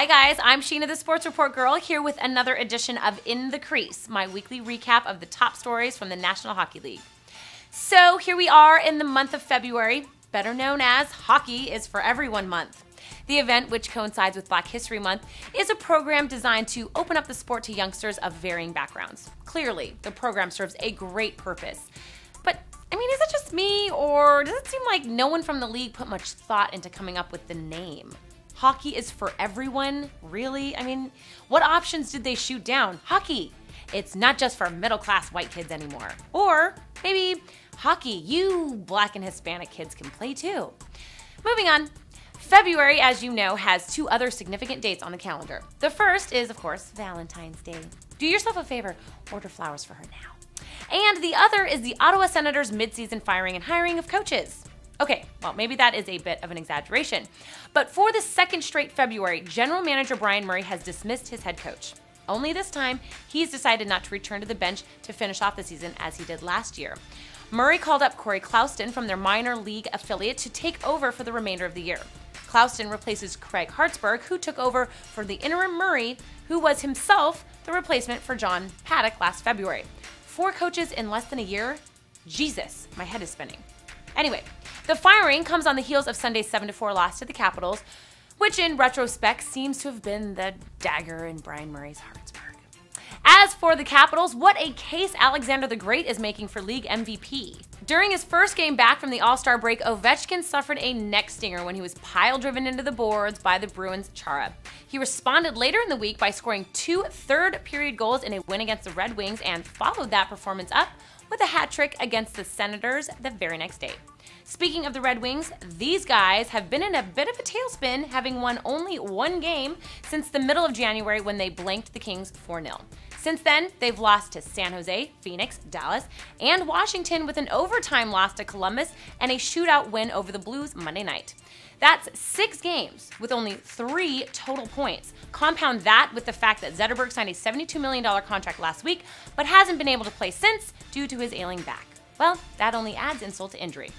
Hi guys, I'm Sheena the Sports Report Girl here with another edition of In the Crease, my weekly recap of the top stories from the National Hockey League. So here we are in the month of February, better known as Hockey is for Everyone Month. The event, which coincides with Black History Month, is a program designed to open up the sport to youngsters of varying backgrounds. Clearly, the program serves a great purpose. But, is it just me, or does it seem like no one from the league put much thought into coming up with the name? Hockey is for everyone? Really? What options did they shoot down? Hockey. It's not just for middle-class white kids anymore. Or maybe hockey, you Black and Hispanic kids can play too. Moving on. February, as you know, has two other significant dates on the calendar. The first is, of course, Valentine's Day. Do yourself a favor, order flowers for her now. And the other is the Ottawa Senators' midseason firing and hiring of coaches. Okay, well, maybe that is a bit of an exaggeration. But for the second straight February, General Manager Brian Murray has dismissed his head coach. Only this time, he's decided not to return to the bench to finish off the season as he did last year. Murray called up Corey Clouston from their minor league affiliate to take over for the remainder of the year. Clouston replaces Craig Hartsburg, who took over for the interim Murray, who was himself the replacement for John Paddock last February. 4 coaches in less than a year? Jesus, my head is spinning. Anyway, the firing comes on the heels of Sunday's 7-4 loss to the Capitals, which in retrospect seems to have been the dagger in Brian Murray's Hartsburg. As for the Capitals, what a case Alexander the Great is making for league MVP. During his first game back from the All-Star break, Ovechkin suffered a neck stinger when he was pile-driven into the boards by the Bruins' Chara. He responded later in the week by scoring 2 third-period goals in a win against the Red Wings and followed that performance up with a hat trick against the Senators the very next day. Speaking of the Red Wings, these guys have been in a bit of a tailspin, having won only 1 game since the middle of January when they blanked the Kings 4-0. Since then, they've lost to San Jose, Phoenix, Dallas, and Washington with an overtime loss to Columbus and a shootout win over the Blues Monday night. That's 6 games with only 3 total points. Compound that with the fact that Zetterberg signed a $72 million contract last week, but hasn't been able to play since due to his ailing back. Well, that only adds insult to injury.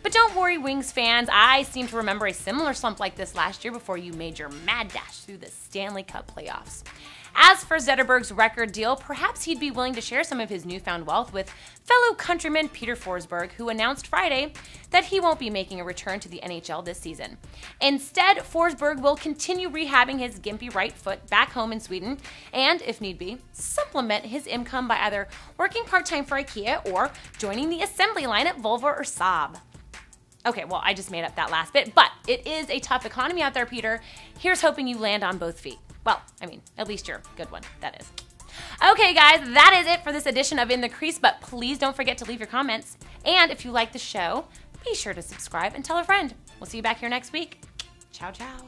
But don't worry, Wings fans, I seem to remember a similar slump like this last year before you made your mad dash through the Stanley Cup playoffs. As for Zetterberg's record deal, perhaps he'd be willing to share some of his newfound wealth with fellow countryman Peter Forsberg, who announced Friday that he won't be making a return to the NHL this season. Instead, Forsberg will continue rehabbing his gimpy right foot back home in Sweden and, if need be, supplement his income by either working part-time for IKEA or joining the assembly line at Volvo or Saab. Okay, well, I just made up that last bit, but it is a tough economy out there, Peter. Here's hoping you land on both feet. Well, at least you're a good one, that is. Okay, guys, that is it for this edition of In the Crease, but please don't forget to leave your comments. And if you like the show, be sure to subscribe and tell a friend. We'll see you back here next week. Ciao, ciao.